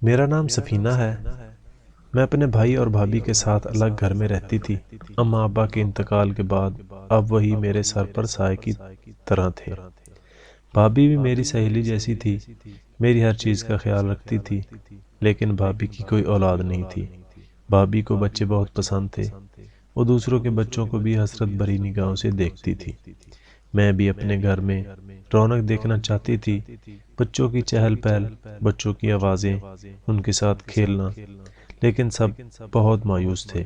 میرا نام سفینہ ہے۔ میں اپنے بھائی اور بھابھی کے ساتھ الگ گھر میں رہتی تھی۔ اماں ابا کے انتقال کے بعد اب وہی میرے سر پر سائے کی طرح تھے۔ بھابھی بھی میری سہیلی جیسی تھی، میری ہر چیز کا خیال رکھتی تھی، لیکن بھابھی کی کوئی اولاد نہیں تھی۔ بھابھی کو بچے بہت پسند تھے، وہ دوسروں کے بچوں کو بھی حسرت بھری نگاہوں سے دیکھتی تھی۔ میں بھی اپنے گھر میں رونق دیکھنا چاہتی تھی، بچوں کی چہل پہل، بچوں کی آوازیں، ان کے ساتھ کھیلنا، لیکن سب بہت مایوس تھے۔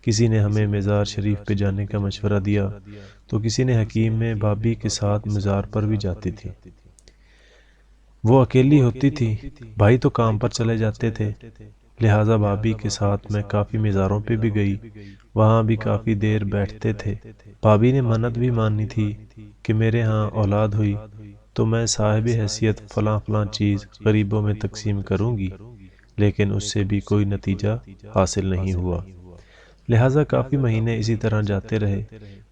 کسی نے ہمیں مزار شریف پہ جانے کا مشورہ دیا تو کسی نے حکیم میں بھابھی کے ساتھ مزار پر بھی جاتی تھی۔ وہ اکیلی ہوتی تھی، بھائی تو کام پر چلے جاتے تھے، لہٰذا بھابھی کے ساتھ میں کافی مزاروں پہ بھی گئی، وہاں بھی کافی دیر بیٹھتے تھے۔ بھابھی نے منت بھی مانی تھی کہ میرے ہاں اولاد ہوئی تو میں صاحب حیثیت فلاں فلاں چیز غریبوں میں تقسیم کروں گی، لیکن اس سے بھی کوئی نتیجہ حاصل نہیں ہوا۔ لہٰذا کافی مہینے اسی طرح جاتے رہے،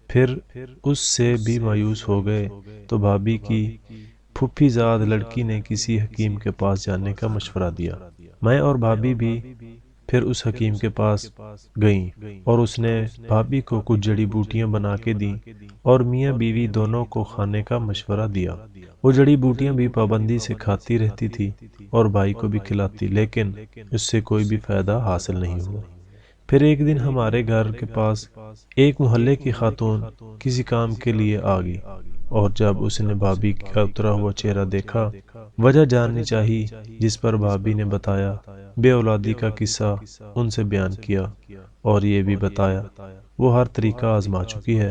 پھر اس سے بھی مایوس ہو گئے تو بھابھی کی پھوپھی زاد لڑکی نے کسی حکیم کے پاس جانے کا مشورہ دیا۔ میں اور بھابھی بھی پھر اس حکیم کے پاس گئیں اور اس نے بھابھی کو کچھ جڑی بوٹیاں بنا کے دیں اور میاں بیوی دونوں کو کھانے کا مشورہ دیا۔ وہ جڑی بوٹیاں بھی پابندی سے کھاتی رہتی تھی اور بھائی کو بھی کھلاتی، لیکن اس سے کوئی بھی فائدہ حاصل نہیں ہوا۔ پھر ایک دن ہمارے گھر کے پاس ایک محلے کی خاتون کسی کام کے لیے آ گئی، اور جب اس نے بھابھی کا اترا ہوا چہرہ دیکھا، وجہ جاننی چاہی، جس پر بھابھی نے بتایا، بے اولادی کا قصہ ان سے بیان کیا، اور یہ بھی بتایا وہ ہر طریقہ آزما چکی ہے،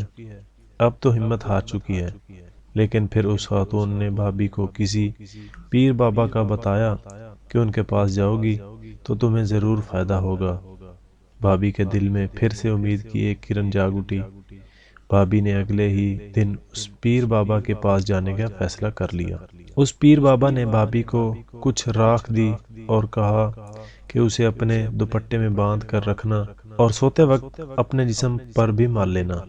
اب تو ہمت ہار چکی ہے۔ لیکن پھر اس خاتون نے بھابھی کو کسی پیر بابا کا بتایا کہ ان کے پاس جاؤ گی تو تمہیں ضرور فائدہ ہوگا۔ بھابھی کے دل میں پھر سے امید کی ایک کرن جاگ اٹھی۔ بھابھی نے اگلے ہی دن اس پیر بابا کے پاس جانے کا فیصلہ کر لیا۔ اس پیر بابا نے بھابھی کو کچھ راکھ دی اور کہا کہ اسے اپنے دوپٹے میں باندھ کر رکھنا اور سوتے وقت اپنے جسم پر بھی مال لینا۔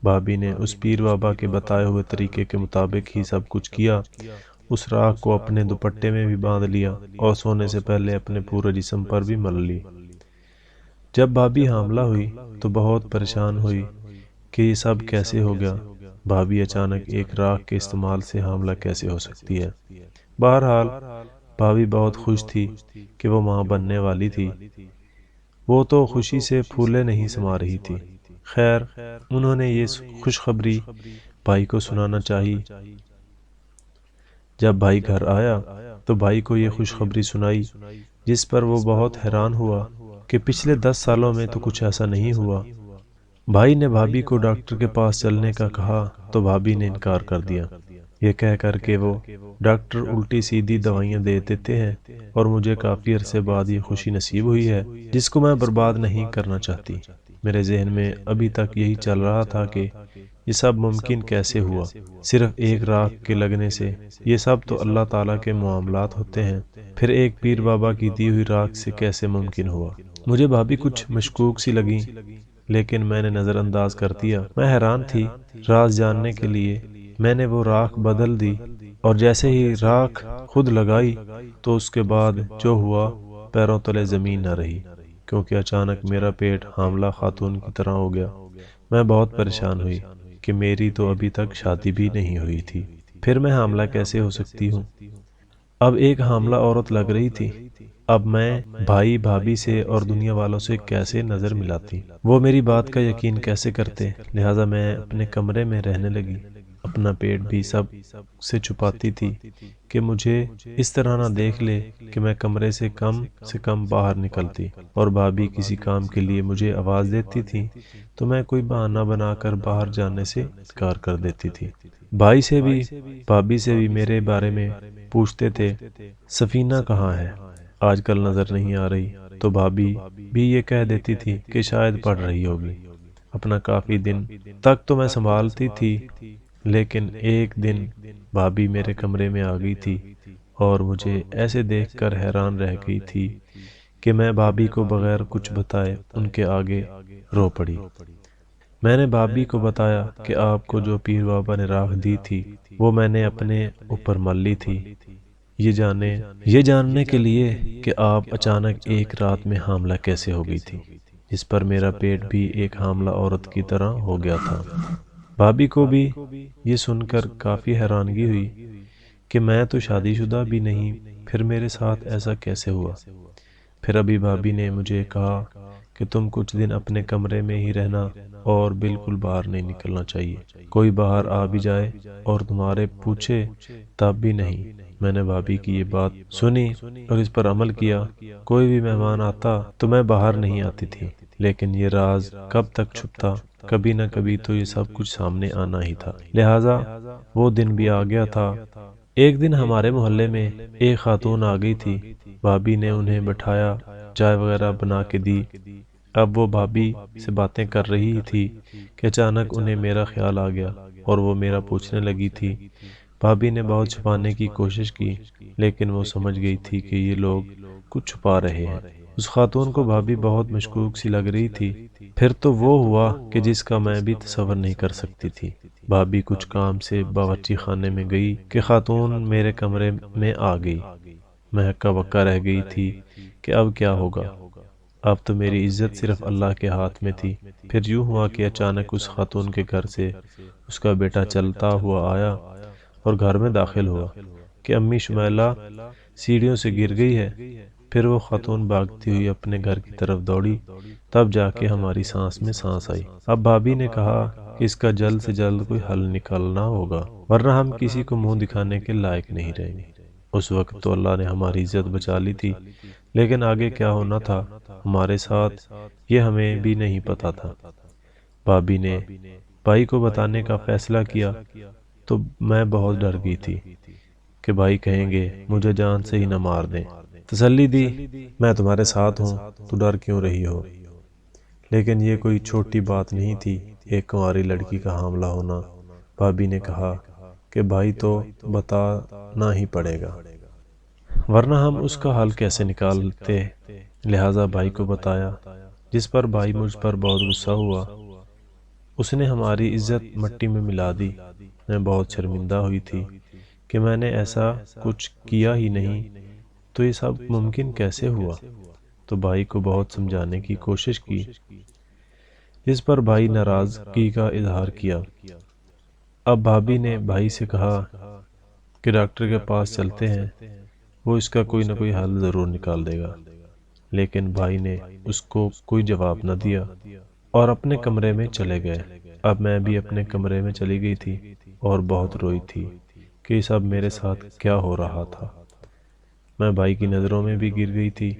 بھابھی نے اس پیر بابا کے بتائے ہوئے طریقے کے مطابق ہی سب کچھ کیا، اس راکھ کو اپنے دوپٹے میں بھی باندھ لیا اور سونے سے پہلے اپنے پورے جسم پر بھی مل لی۔ جب بھابھی حاملہ ہوئی تو بہت پریشان ہوئی کہ یہ سب کیسے ہو گیا۔ بھابھی اچانک ایک راکھ کے استعمال سے حاملہ کیسے ہو سکتی ہے؟ بہرحال بھابھی بہت خوش تھی کہ وہ ماں بننے والی تھی، وہ تو خوشی سے پھولے نہیں سما رہی تھی۔ خیر، انہوں نے یہ خوشخبری بھائی کو سنانا چاہی۔ جب بھائی گھر آیا تو بھائی کو یہ خوشخبری سنائی، جس پر وہ بہت حیران ہوا کہ پچھلے 10 سالوں میں تو کچھ ایسا نہیں ہوا۔ بھائی نے بھابھی کو ڈاکٹر کے پاس چلنے کا کہا تو بھابھی نے انکار کر دیا، یہ کہہ کر کہ وہ ڈاکٹر الٹی سیدھی دوائیاں دے دیتے ہیں اور مجھے کافی عرصے بعد یہ خوشی نصیب ہوئی ہے جس کو میں برباد نہیں کرنا چاہتی۔ میرے ذہن میں ابھی تک یہی چل رہا تھا کہ یہ سب ممکن کیسے ہوا، صرف ایک راکھ کے لگنے سے؟ یہ سب تو اللہ تعالیٰ کے معاملات ہوتے ہیں، پھر ایک پیر بابا کی دی ہوئی راکھ سے کیسے ممکن ہوا؟ مجھے بھابھی کچھ مشکوک سی لگیں، لیکن میں نے نظر انداز کر دیا۔ میں حیران تھی، راز جاننے کے لیے میں نے وہ راکھ بدل دی، اور جیسے ہی راکھ خود لگائی تو اس کے بعد جو ہوا پیروں تلے زمین نہ رہی، کیونکہ اچانک میرا پیٹ حاملہ خاتون کی طرح ہو گیا۔ میں بہت پریشان ہوئی کہ میری تو ابھی تک شادی بھی نہیں ہوئی تھی، پھر میں حاملہ کیسے ہو سکتی ہوں؟ اب ایک حاملہ عورت لگ رہی تھی، اب میں بھائی بھابھی سے اور دنیا والوں سے کیسے نظر ملاتی؟ وہ میری بات کا یقین کیسے کرتے؟ لہٰذا میں اپنے کمرے میں رہنے لگی، اپنا پیٹ بھی سب سے چھپاتی تھی کہ مجھے اس طرح نہ دیکھ لے کہ میں کمرے سے کم باہر نکلتی، اور بھابھی کسی کام کے لیے مجھے آواز دیتی تھی تو میں کوئی بہانہ بنا کر باہر جانے سے انکار کر دیتی تھی۔ بھائی سے بھی بھابھی سے بھی میرے بارے میں پوچھتے تھے، سفینہ کہاں ہے؟ آج کل نظر نہیں آ رہی، تو بھابھی بھی یہ کہہ دیتی تھی کہ شاید پڑھ رہی ہوگی۔ اپنا کافی دن تک تو میں سنبھالتی تھی، لیکن ایک دن بھابھی میرے کمرے میں آ گئی تھی اور مجھے ایسے دیکھ کر حیران رہ گئی تھی کہ میں بھابھی کو بغیر کچھ بتائے ان کے آگے رو پڑی۔ میں نے بھابھی کو بتایا کہ آپ کو جو پیر بابا نے راکھ دی تھی وہ میں نے اپنے اوپر مل لی تھی، یہ جاننے کے لیے کہ آپ اچانک ایک رات میں حاملہ کیسے ہو گئی تھی، جس پر میرا پیٹ بھی ایک حاملہ عورت کی طرح ہو گیا تھا۔ بھابھی کو بھی یہ سن کر کافی حیرانگی ہوئی کہ میں تو شادی شدہ بھی نہیں، پھر میرے ساتھ ایسا کیسے ہوا۔ پھر ابھی بھابھی نے مجھے کہا کہ تم کچھ دن اپنے کمرے میں ہی رہنا اور بالکل باہر نہیں نکلنا چاہیے، کوئی باہر آ بھی جائے اور تمہارے پوچھے تب بھی نہیں۔ میں نے بھابھی کی یہ بات سنی اور اس پر عمل کیا۔ کوئی بھی مہمان آتا تو میں باہر نہیں آتی تھی، لیکن یہ راز کب تک چھپتا، کبھی نہ کبھی تو یہ سب کچھ سامنے آنا ہی تھا۔ لہٰذا وہ دن بھی آ گیا تھا۔ ایک دن ہمارے محلے میں ایک خاتون آ گئی تھی۔ بھابھی نے انہیں بٹھایا، چائے وغیرہ بنا کے دی۔ اب وہ بھابھی سے باتیں کر رہی تھی کہ اچانک انہیں میرا خیال آ گیا اور وہ میرا پوچھنے لگی تھی۔ بھابھی نے بہت چھپانے کی کوشش کی، لیکن وہ سمجھ گئی تھی کہ یہ لوگ کچھ چھپا رہے ہیں۔ اس خاتون کو بھابھی بہت مشکوک سی لگ رہی تھی۔ پھر تو وہ ہوا کہ جس کا میں بھی تصور نہیں کر سکتی تھی۔ بھابھی کچھ کام سے باورچی خانے میں گئی کہ خاتون میرے کمرے میں آ گئی۔ میں ہکا بکا رہ گئی تھی کہ اب کیا ہوگا۔ اب تو میری عزت صرف اللہ کے ہاتھ میں تھی۔ پھر یوں ہوا کہ اچانک اس خاتون کے گھر سے اس کا بیٹا چلتا ہوا آیا اور گھر میں داخل ہوا کہ امی شمیلہ سیڑھیوں سے گر گئی ہے۔ پھر وہ خاتون بھاگتی ہوئی اپنے گھر کی طرف دوڑی، تب جا کے ہماری سانس میں سانس آئی۔ اب بھابھی نے کہا کہ اس کا جلد سے جلد کوئی حل نکالنا ہوگا، ورنہ ہم کسی کو منہ دکھانے کے لائق نہیں رہیں گے۔ اس وقت تو اللہ نے ہماری عزت بچا لی تھی، لیکن آگے کیا ہونا تھا ہمارے ساتھ یہ ہمیں بھی نہیں پتا تھا۔ بھابھی نے بھائی کو بتانے کا فیصلہ کیا تو میں بہت ڈر گئی تھی کہ بھائی کہیں گے مجھے جان سے ہی نہ مار دیں۔ تسلی دی، میں تمہارے ساتھ ہوں، تو ڈر کیوں رہی ہو۔ لیکن یہ کوئی چھوٹی بات نہیں تھی، ایک کنواری لڑکی کا حاملہ ہونا۔ بھابھی نے کہا کہ بھائی تو بتانا ہی پڑے گا، ورنہ ہم اس کا حل کیسے نکالتے۔ لہٰذا بھائی کو بتایا، جس پر بھائی مجھ پر بہت غصہ ہوا۔ اس نے ہماری عزت مٹی میں ملا دی۔ میں بہت شرمندہ ہوئی تھی کہ میں نے ایسا کچھ کیا ہی نہیں، تو یہ سب ممکن کیسے ہوا۔ تو بھائی کو بہت سمجھانے کی کوشش کی، جس پر بھائی ناراضگی کا اظہار کیا۔ اب بھابھی نے بھائی سے کہا کہ ڈاکٹر کے پاس چلتے ہیں، وہ اس کا کوئی نہ کوئی حل ضرور نکال دے گا۔ لیکن بھائی نے اس کو کوئی جواب نہ دیا اور اپنے کمرے میں چلے گئے۔ اب میں بھی اپنے کمرے میں چلی گئی تھی اور بہت روئی تھی کہ یہ سب میرے ساتھ کیا ہو رہا تھا۔ میں بھائی کی نظروں میں بھی گر گئی تھی